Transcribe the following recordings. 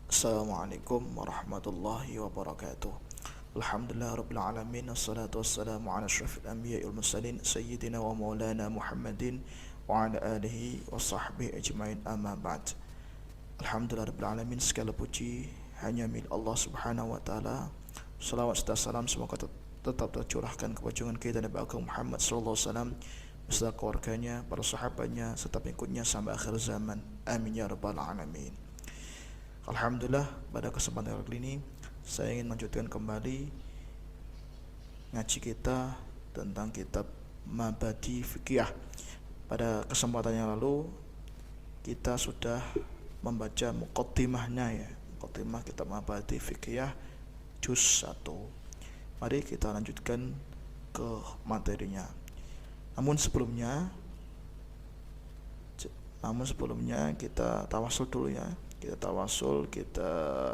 Assalamualaikum warahmatullahi wabarakatuh. Alhamdulillah rabbil alamin. Assalatu wassalamu ala asyrafil anbiya'i wal mursalin sayyidina wa maulana Muhammadin wa ala alihi wa sahbihi ajmain, amma ba'd. Alhamdulillah rabbil alamin, segala puji hanya milik Allah Subhanahu wa taala. Salawat serta salam semoga tetap tercurahkan kepada junjungan kita Nabi Agung Muhammad sallallahu alaihi wasallam beserta keluarganya, para sahabatnya serta pengikutnya sampai akhir zaman. Amin ya rabbal alamin. Alhamdulillah, pada kesempatan kali ini saya ingin melanjutkan kembali ngaji kita tentang kitab Mabadi Fiqhiyah. Pada kesempatan yang lalu kita sudah membaca muqaddimahnya, ya, muqaddimah kitab Mabadi Fiqhiyah juz 1. Mari kita lanjutkan ke materinya. Namun sebelumnya kita tawasul dulu, ya. Kita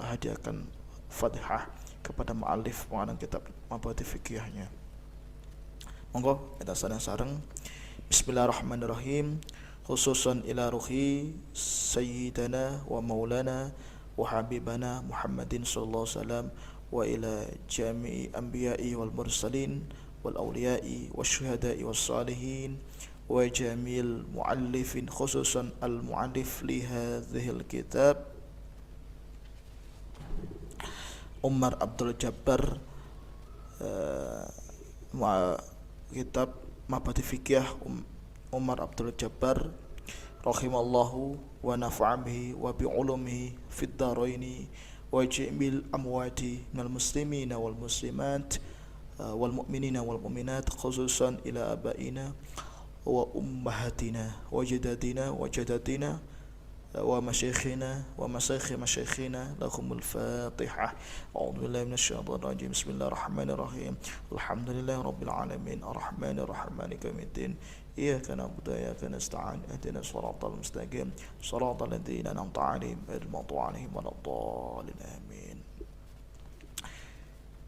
hadiahkan Fatihah kepada mu'allif pengarang kitab Mabadi Fiqhiyahnya. Monggo kita sareng-sareng. Bismillahirrahmanirrahim. Khususan ila ruhi sayyidana wa maulana wa habibana Muhammadin sallallahu alaihi wasallam wa ila jami'i anbiya'i wal mursalin wal awliya'i wasyuhada'i was salihin wa jamil muallifin, khususan al-muallif li hadhil kitab Umar Abdul Jabbar, kitab Mabadi Fiqhiyah Umar Abdul Jabbar rahimallahu wa nafa'a bihi wa bi ulumihi fid dharaini wa jamil amwati minal muslimina wal muslimat wal mu'minina wal mu'minat, khususan ila abaina wa ummahatina wa jadadina wa jadatina wa masyayikhina wa masyayikh masyayikhina lahumul fatihah. A'udzu billahi minasyaitonir rajim. Bismillahirrahmanirrahim. Alhamdulillahi rabbil alamin arrahmanir rahim maliki yaumiddin iyyaka na'budu wa iyyaka nasta'in ihdinas siratal mustaqim siratal ladzina an'amta 'alaihim ghairil maghdubi 'alaihim waladdallin amin.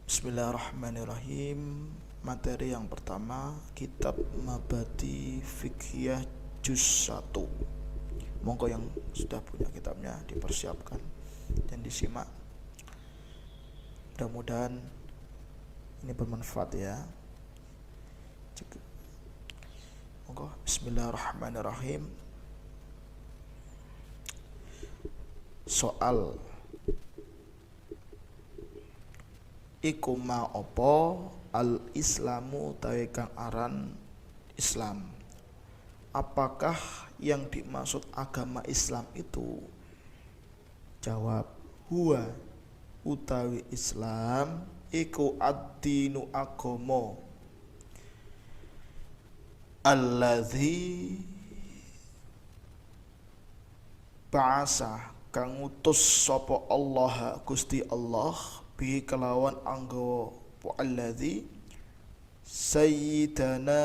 Bismillahirrahmanirrahim. Materi yang pertama, kitab Mabadi Fiqhiyah juz 1. Monggo yang sudah punya kitabnya dipersiapkan dan disimak. Mudah-mudahan ini bermanfaat, ya. Monggo, bismillahirrahmanirrahim. Soal iku ma opo al-islamu tawi kang aran Islam. Apakah yang dimaksud agama Islam itu? Jawab, huwa utawi Islam iku ad-dinu agama alladzi ba'asa kang utus sapa Allah Gusti Allah bi kelawan anggawa alladzi sayyidana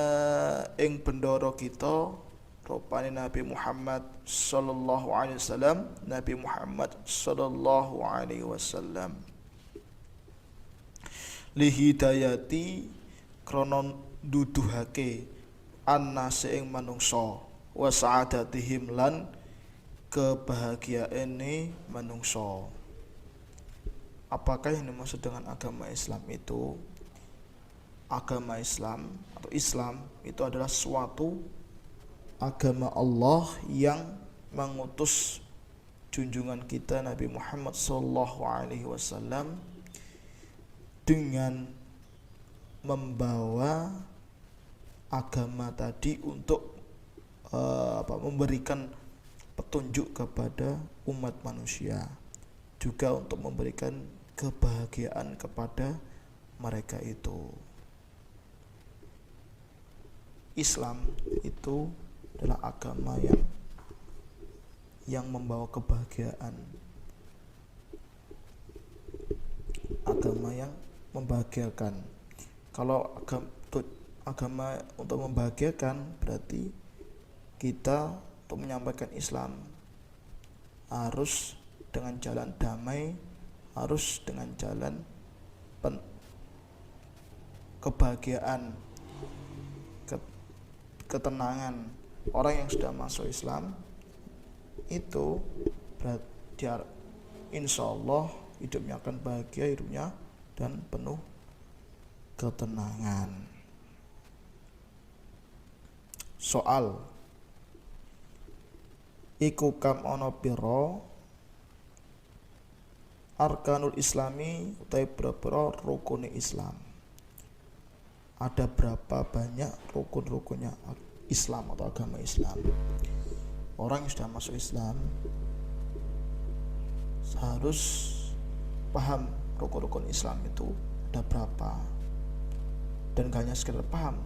ing bendoro kita rupane Nabi Muhammad sallallahu alaihi wasallam, Nabi Muhammad sallallahu alaihi wasallam, li hidayati krana duduhake annase ing manungsa wa sa'adatihim lan kebahagiaane manungsa. Apakah yang dimaksud dengan agama Islam itu? Agama Islam atau Islam itu adalah suatu agama Allah yang mengutus junjungan kita Nabi Muhammad sallallahu alaihi wasallam dengan membawa agama tadi untuk memberikan petunjuk kepada umat manusia, juga untuk memberikan kebahagiaan kepada mereka itu. Islam itu adalah agama yang membawa kebahagiaan, agama yang membahagiakan. Kalau agama untuk membahagiakan, berarti kita untuk menyampaikan Islam harus dengan jalan damai, harus dengan jalan kebahagiaan, ketenangan. Orang yang sudah masuk Islam itu insya Allah hidupnya akan bahagia, hidupnya dan penuh ketenangan. Soal iku kam ana pira arkanul islami utawi pira-pira rukune Islam. Ada berapa banyak rukun-rukunnya Islam atau agama Islam? Orang yang sudah masuk Islam harus paham rukun-rukun Islam itu ada berapa, dan gak hanya sekedar paham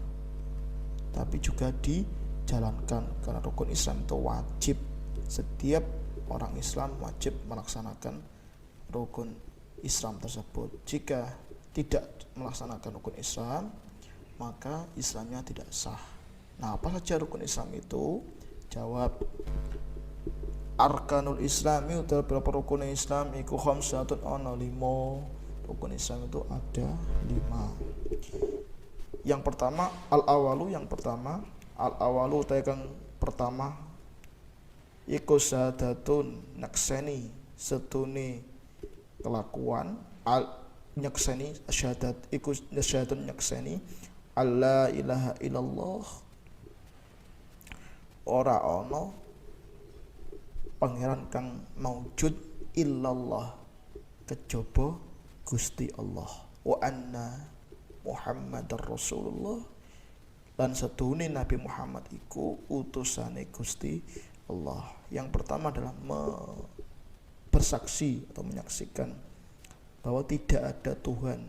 tapi juga dijalankan, karena rukun Islam itu wajib. Setiap orang Islam wajib melaksanakan rukun Islam tersebut. Jika tidak melaksanakan rukun Islam, maka Islamnya tidak sah. Nah, apa saja rukun Islam itu? Jawab, arkanul islami utawa berapa rukun Islam iku khamsatun ana 5. Rukun Islam itu ada 5. Yang pertama al-awalu utawa kang pertama iku syahadatun nakseni, setune kelakuan al nyakseni syahadat iku syahadatun nyakseni alla ilaha illallah, ora ana pangeran kang maujud illallah kejaba Gusti Allah, wa anna Muhammadar Rasulullah, lan setune Nabi Muhammad iku utusane Gusti Allah. Yang pertama adalah bersaksi atau menyaksikan bahwa tidak ada Tuhan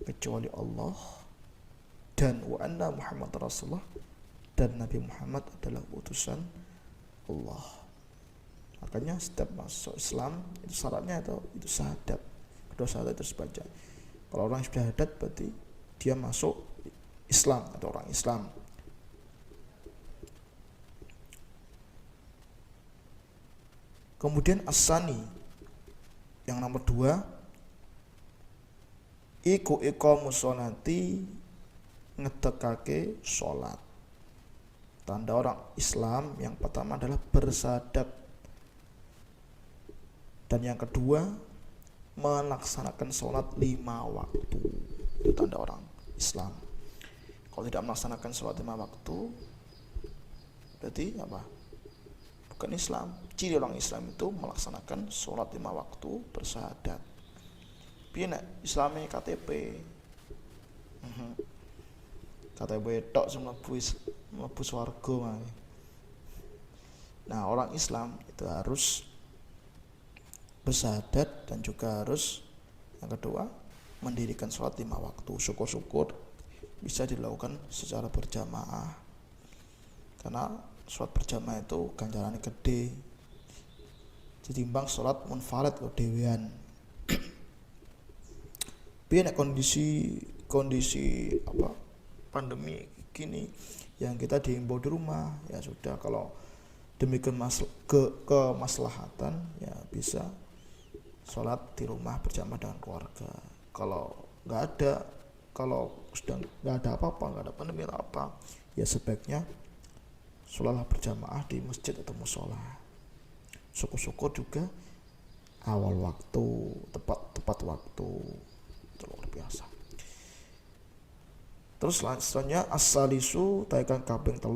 kecuali Allah, dan wa anna Muhammadar Rasulullah, dan Nabi Muhammad adalah utusan Allah. Makanya setiap masuk Islam itu syaratnya itu syahadat. Kedua syahadat itu dibaca. Kalau orang sudah syahadat berarti dia masuk Islam atau orang Islam. Kemudian as-sani, yang nomor 2, iku iqamus sholati, ngedekake sholat. Tanda orang Islam yang pertama adalah bersyahadat, dan yang kedua melaksanakan sholat 5 waktu. Itu tanda orang Islam. Kalau tidak melaksanakan sholat 5 waktu, berarti apa? Bukan Islam. Ciri orang Islam itu melaksanakan sholat 5 waktu, bersyahadat. Piye nek Islame KTP? KTP tok mlebu swarga mah. Nah, orang Islam itu harus bersyahadat dan juga harus yang kedua mendirikan sholat 5 waktu. Syukur-syukur bisa dilakukan secara berjamaah, karena sholat berjamaah itu ganjarannya gede ditimbang sholat munfarid atau dewean. Biar kondisi apa pandemi gini yang kita diimbau di rumah, ya sudah, kalau demi kemaslahatan ya bisa sholat di rumah berjamaah dengan keluarga. Kalau sudah nggak ada apa-apa, nggak ada pandemi atau apa, ya sebaiknya sholatlah berjamaah di masjid atau musola. Syukur-syukur juga awal waktu, tepat waktu, itu luar biasa. Terus selanjutnya as-salisu taikan kaping 3,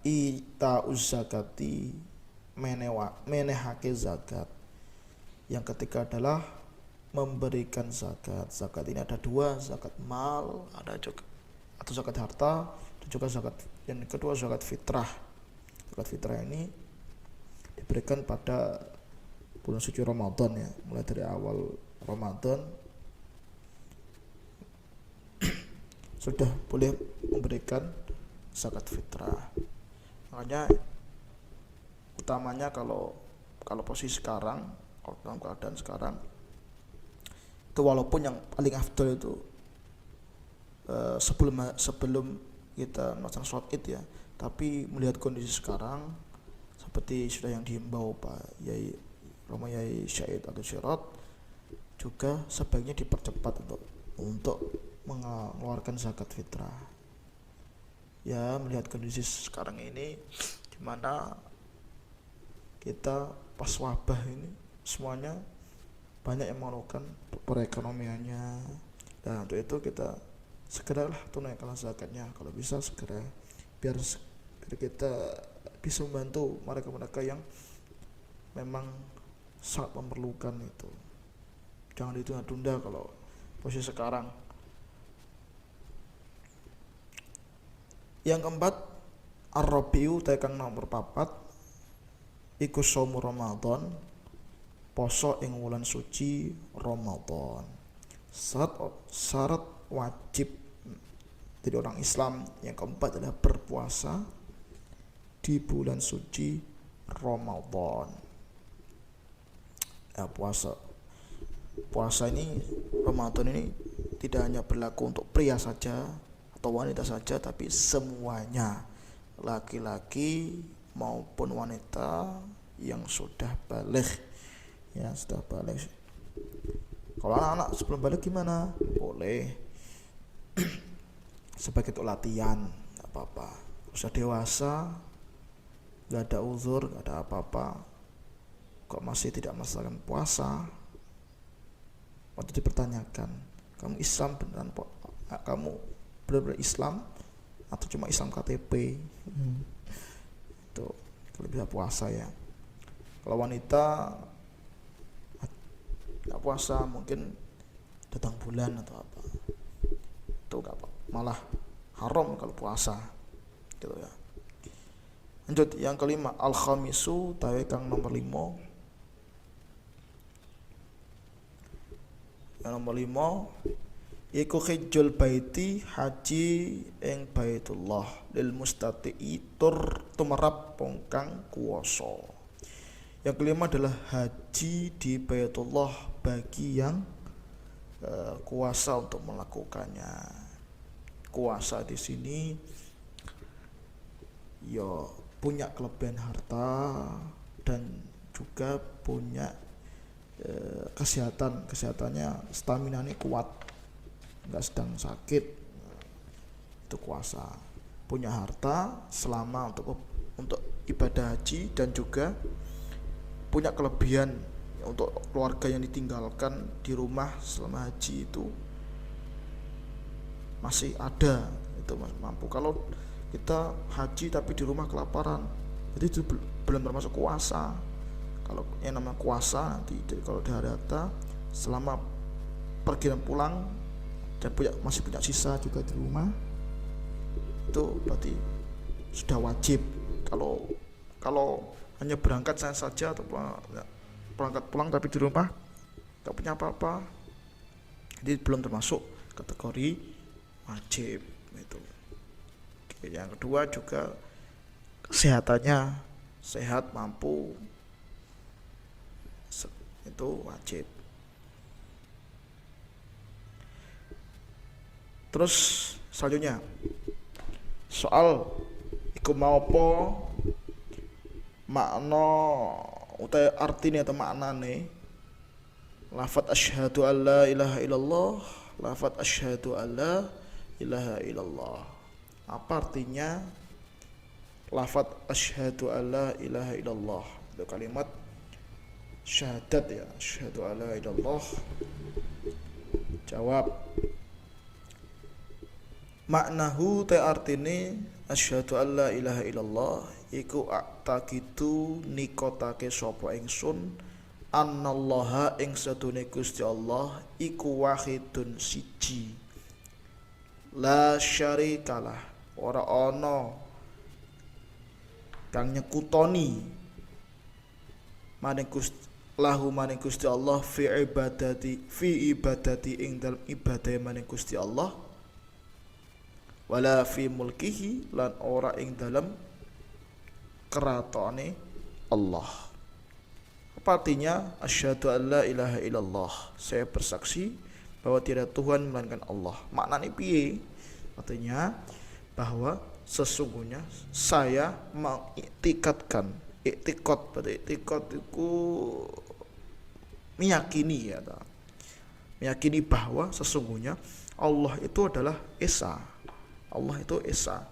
ita uzzakati, menehake zakat. Yang ketiga adalah memberikan zakat. Zakat ini ada 2, zakat mal, ada juga atau zakat harta, dan juga zakat yang kedua zakat fitrah. Zakat fitrah ini diberikan pada bulan suci Ramadan, ya, mulai dari awal Ramadan sudah boleh memberikan zakat fitrah. Makanya utamanya kalau posisi sekarang, kalau dalam keadaan sekarang itu, walaupun yang paling afdal itu sebelum kita melaksanakan sholat id, ya, tapi melihat kondisi sekarang seperti sudah yang dihimbau Pak Yai Romo Yai Syahid atau Syirat, juga sebaiknya dipercepat untuk mengeluarkan zakat fitrah. Ya, melihat kondisi sekarang ini di mana kita pas wabah ini semuanya banyak yang mengeluhkan perekonomiannya. Nah untuk itu kita segeralah tunaikan zakatnya kalau bisa segera, biar kita bisa membantu mereka yang memang sangat memerlukan itu. Jangan ditunda-tunda kalau posisi sekarang. Yang keempat, ar-rabiu tekang nomor papat iku shaum Ramadan, poso ing wulan suci Ramadan. Syarat wajib jadi orang Islam yang keempat adalah berpuasa di bulan suci Ramadan. Ya, puasa ini, Ramadan ini tidak hanya berlaku untuk pria saja atau wanita saja, tapi semuanya, laki-laki maupun wanita yang sudah balik. Ya, sudah balik. Kalau anak-anak sebelum balik gimana? Boleh sebagai untuk latihan, gak apa-apa. Sudah dewasa, gak ada uzur, gak ada apa-apa, kok masih tidak melaksanakan puasa, waktu dipertanyakan, kamu Islam beneran, kamu benar-benar Islam atau cuma Islam KTP? Itu kalau bisa puasa ya. Kalau wanita nggak puasa, mungkin datang bulan atau apa, itu nggak apa, malah haram kalau puasa gitu ya. Lanjut yang kelima, al-khamisu tawe kang nomor 5. Yang nomor 5 iku hijjul baiti, haji ing baitullah, lil mustati'i tur tumerap pongkang kuwasa. Yang kelima adalah haji di baitullah bagi yang kuasa untuk melakukannya. Kuasa di sini ya punya kelebihan harta dan juga punya kesehatannya, stamina nya kuat, nggak sedang sakit, itu kuasa. Punya harta selama untuk ibadah haji, dan juga punya kelebihan untuk keluarga yang ditinggalkan di rumah selama haji itu masih ada, itu mampu. Kalau kita haji tapi di rumah kelaparan, jadi itu belum termasuk kuasa. Kalau yang namanya kuasa nanti kalau di hari harta selama pergi dan pulang dan masih punya sisa juga di rumah, itu berarti sudah wajib. Kalau hanya berangkat saja atau berangkat pulang tapi di rumah nggak punya apa-apa, jadi belum termasuk kategori wajib itu. Oke, yang kedua juga kesehatannya, sehat mampu, itu wajib. Terus selanjutnya soal iku mau apa makna utai artinya atau maknane lafadz asyhadu alla ilaha illallah, lafadz asyhadu alla ilaha illallah. Apa artinya lafadz asyhadu alla ilaha illallah? Itu kalimat syahadat ya, asyhadu alla illallah. Jawab, maknahu te artine asyhadu alla ilaha illallah iku aktakitu nikotake sapa ingsun annallaha ing sadune Gusti Allah iku wahidun siji, la syarikalah ora ana kang nyekutoni maring Gusti lahu maring Gusti Allah fi ibadati ing dalem ibadah maring Gusti Allah, wala fi mulkihi lan ora ing dalem keratone Allah. Apa artinya asyhadu alla ilaha illallah? Saya bersaksi bahwa tidak Tuhan melainkan Allah. Maknanya piye? Artinya bahwa sesungguhnya saya mengiktikadkan, iktikad, berarti iktikad itu meyakini ya, meyakini bahwa sesungguhnya Allah itu adalah Esa. Allah itu Esa.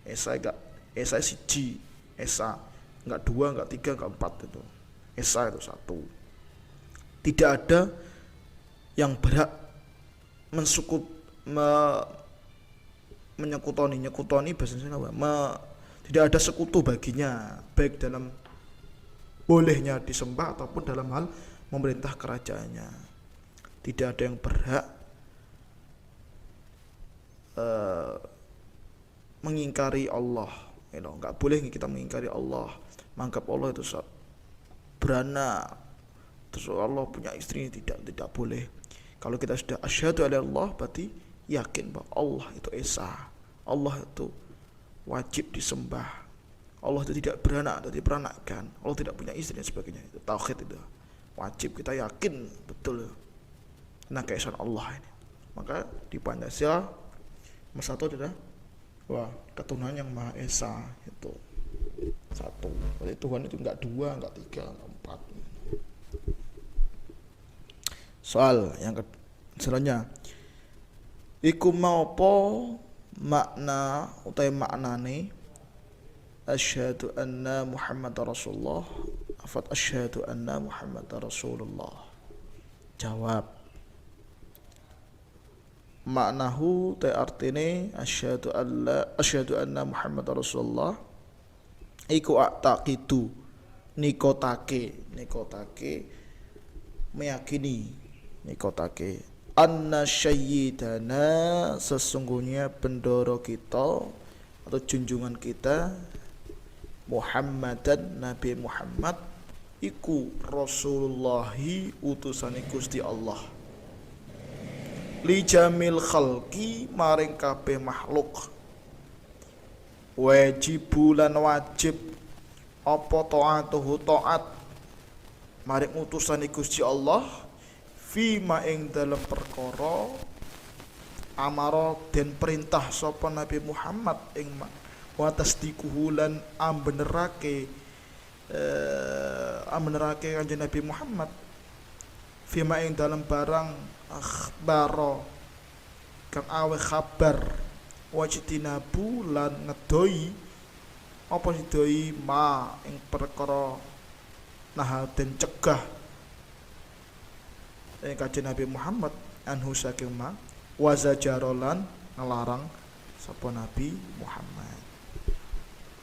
Esa siji, Esa, enggak dua, enggak tiga, enggak empat itu. Esa itu satu. Tidak ada yang berhak nyekutoni bahasanya apa? Tidak ada sekutu baginya, baik dalam bolehnya disembah ataupun dalam hal memerintah kerajaannya. Tidak ada yang berhak mengingkari Allah. Nggak boleh kita mengingkari Allah, menganggap Allah itu beranak, terus Allah punya istri. Tidak boleh. Kalau kita sudah asyhadu alla Allah, berarti yakin bahwa Allah itu esa, Allah itu wajib disembah, Allah itu tidak beranak, tidak diperanakkan, Allah tidak punya istri dan sebagainya. Itu tauhid, itu wajib kita yakin betul nah keesaan Allah ini. Maka di Pancasila nomor satu adalah ketuhanan yang Maha Esa, itu satu. Berarti Tuhan itu enggak dua, enggak tiga, enggak empat. Soal yang selanjutnya, iku maupo makna utai maknane asyhadu anna Muhammadar Rasulullah, afat asyhadu anna Muhammadar Rasulullah. Jawab, maknahu te artine asyhadu anna Muhammadar Rasulullah iku aktaqidu nikotake meyakini nikotake anna syayyidana sesungguhnya bendoro kita atau junjungan kita Muhammadan Nabi Muhammad iku Rasulullahi utusane Gusti Allah li jamil khalqi maring kabeh makhluk wajibulan wajib apa taatuhu taat maring utusane Gusti Allah fima ing dalam perkara amara den perintah sapa Nabi Muhammad ing wa tasdiquhu lan ambenerake kanjeng Nabi Muhammad fima ing dalam barang akhbaro kang awe kabar wajtinabu lan ngedoi apa sidoi ma ing perkara nah den cegah kanjeng Nabi Muhammad anhu saking ma wazajarolan ngelarang sapa Nabi Muhammad.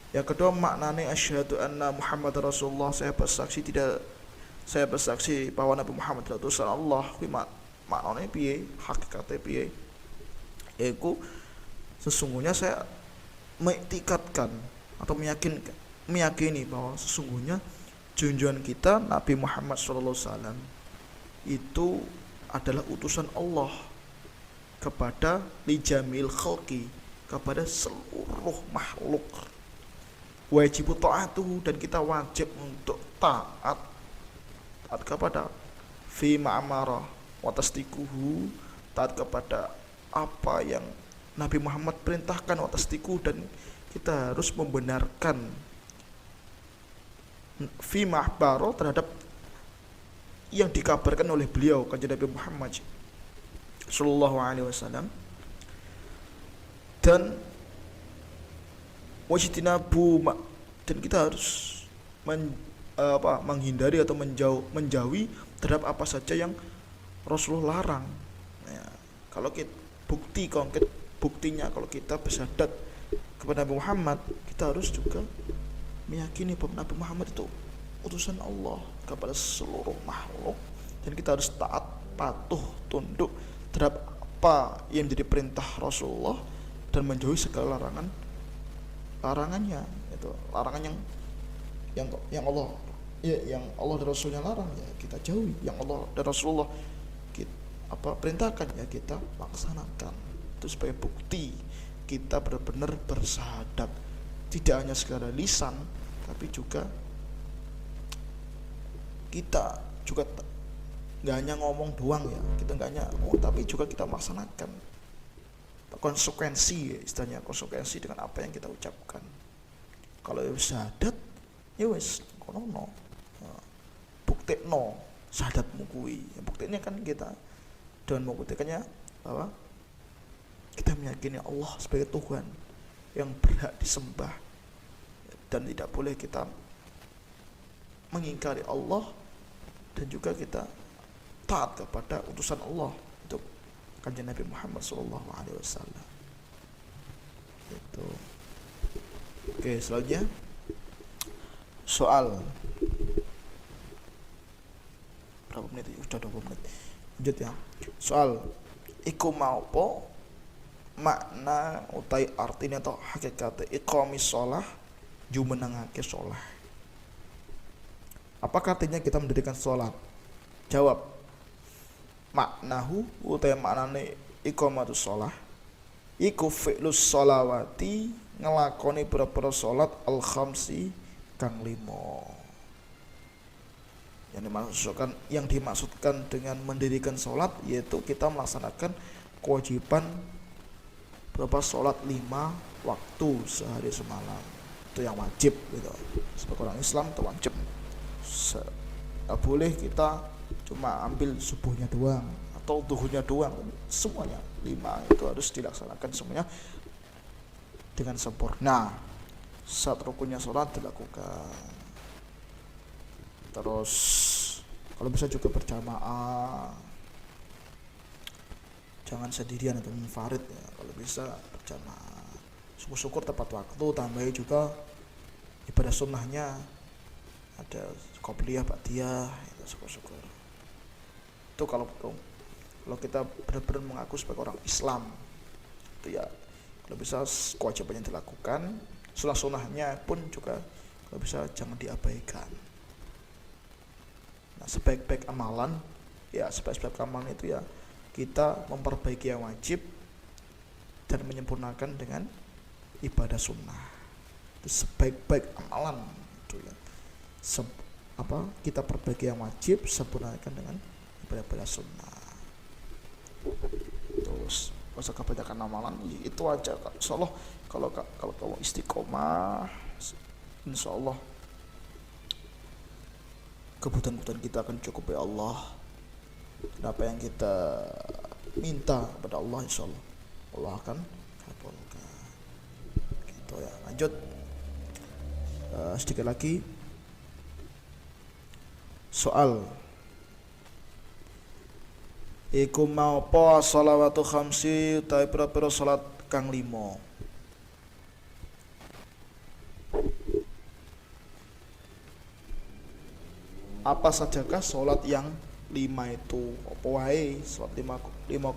Yang kedua maknane asyhadu anna Muhammad Rasulullah, saya bersaksi bahwa Nabi Muhammad adalah utusan Allah. Kuwi maknane piye, hakikate piye? Yaiku sesungguhnya saya mengiktikadkan atau meyakini bahwa sesungguhnya junjungan kita Nabi Muhammad SAW itu adalah utusan Allah kepada lijamil khalqi, kepada seluruh makhluk. Wajib taatuhu, dan kita wajib untuk taat kepada fi ma'amara wa tasdiquhu, taat kepada apa yang Nabi Muhammad perintahkan wa tasdiquhu, dan kita harus membenarkan fi ma'baro terhadap yang dikabarkan oleh beliau kanjeng Nabi Muhammad sallallahu alaihi wasallam, dan wajtinabu, dan kita harus menghindari atau menjauhi terhadap apa saja yang Rasulullah larang. Ya, kalau kita bukti konkret buktinya, kalau kita bersyahadat kepada Nabi Muhammad, kita harus juga meyakini bahwa Nabi Muhammad itu utusan Allah kepada seluruh makhluk, dan kita harus taat, patuh, tunduk terhadap apa yang menjadi perintah Rasulullah dan menjauhi segala larangannya. Itu larangan yang Allah yang Allah dan Rasulnya larang, ya kita jauhi. Yang Allah dan Rasulullah perintahkan, ya kita laksanakan. Itu sebagai bukti kita benar-benar bersyahadat, tidak hanya sekedar lisan, tapi juga kita juga nggak hanya ngomong doang, ya kita nggak hanya ngomong, tapi juga kita melaksanakan. Konsekuensi, istilahnya konsekuensi dengan apa yang kita ucapkan. Kalau syahadat, ya wes kono buktekno syahadatmu kuwi. Ya, buktinya kan kita dengan membuktikannya bahwa kita meyakini Allah sebagai Tuhan yang berhak disembah, dan tidak boleh kita mengingkari Allah dan juga kita taat kepada utusan Allah untuk kanjeng Nabi Muhammad SAW. Itu. Oke, selanjutnya soal berapa menit? Sudah 20 menit. Lanjut ya. Soal iku mau po makna utai artinya atau hakikat iqamis shalah jumenengake shalah. Apakah artinya kita mendirikan sholat? Jawab, maknahu utai maknane iqamatus shalah iku fi'lus sholawati ngelakoni pira-pira sholat al khamsi kang 5. Yang dimaksudkan dengan mendirikan sholat yaitu kita melaksanakan kewajiban berapa sholat 5 waktu sehari semalam. Itu yang wajib gitu. Sebagai orang Islam itu wajib. Tidak boleh kita cuma ambil subuhnya doang atau duhurnya doang, semuanya 5 itu harus dilaksanakan semuanya dengan sempurna. Saat rukunnya sholat dilakukan. Terus kalau bisa juga berjamaah, jangan sendirian atau munfarid ya. Kalau bisa berjamaah, syukur-syukur tepat waktu. Tambahi juga ibadah sunnahnya, ada qobliyah, ba'diyah, itu syukur-syukur. Itu kalau kita benar-benar mengaku sebagai orang Islam, itu ya kalau bisa kewajibannya dilakukan. Sunnah-sunnahnya pun juga kalau bisa jangan diabaikan. Nah, sebaik-baik amalan itu ya kita memperbaiki yang wajib dan menyempurnakan dengan ibadah sunnah. Itu sebaik-baik amalan itu ya. Kita perbaiki yang wajib, sempurnakan dengan ibadah sunnah. Terus masa kebanyakan amalan itu aja. Insyaallah kalau kamu istiqomah, insyaallah kebutuhan kita akan cukup ya Allah. Dan apa yang kita minta kepada Allah, insyaallah Allah akan kabulkan. Gitu ya. Lanjut sedikit lagi soal iku mau apa sholawatu khamsi utawi pira-pira salat kang 5. Apa sajakah salat yang 5 itu? Apa wae salat 5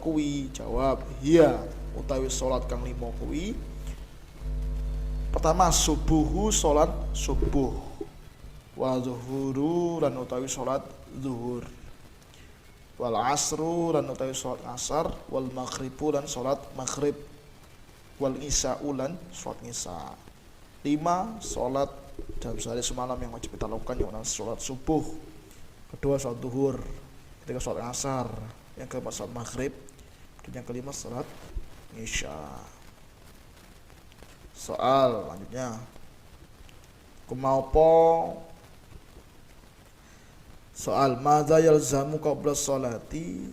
kuwi? Jawab, iya utawi salat kang 5 kuwi. Pertama, subuhu salat subuh, wa zuhuru lan utawi salat zuhur, wal asru lan utawi salat asar, wal maghribu lan salat maghrib, wal isya'u lan salat isya. 5 salat dalam sehari semalam yang wajib kita lakukan, yang pertama salat subuh, kedua salat zuhur, ketiga salat asar, yang keempat salat maghrib, dan yang kelima salat isya. Soal lanjutnya, kumaupo soal madza yalzamu qabla sholati.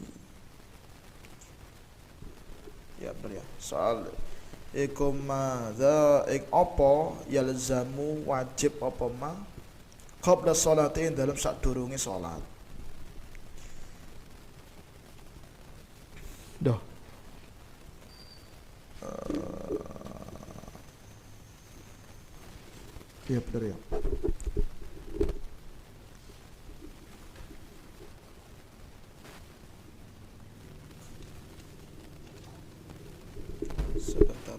Ya benar ya. Soal iku madza apa yalzamu wajib apa ma qabla sholati dalam sadurunge salat. Dah. Ya benar ya. Sebentar.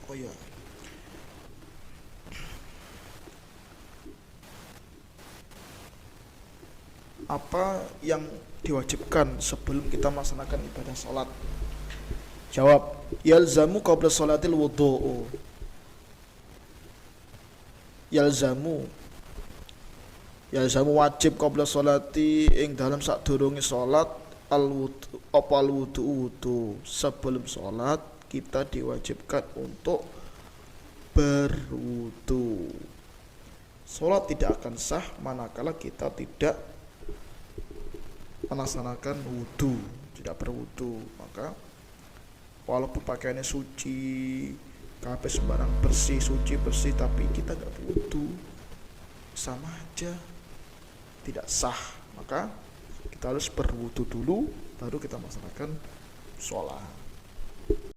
Oh ya. Apa yang diwajibkan sebelum kita melaksanakan ibadah sholat? Jawab, yalzamu qabla sholatil wudu'u. Yalzamu wajib qabla sholati ing dalam sadurunge sholat al wudu. Sebelum sholat kita diwajibkan untuk berwudu. Sholat tidak akan sah manakala kita tidak melaksanakan wudu. tidak berwudu, maka walaupun pakaiannya suci, kabeh sembarang bersih, suci bersih, tapi kita nggak berwudu, sama aja tidak sah. Maka kita harus berwudu dulu, baru kita melaksanakan sholat.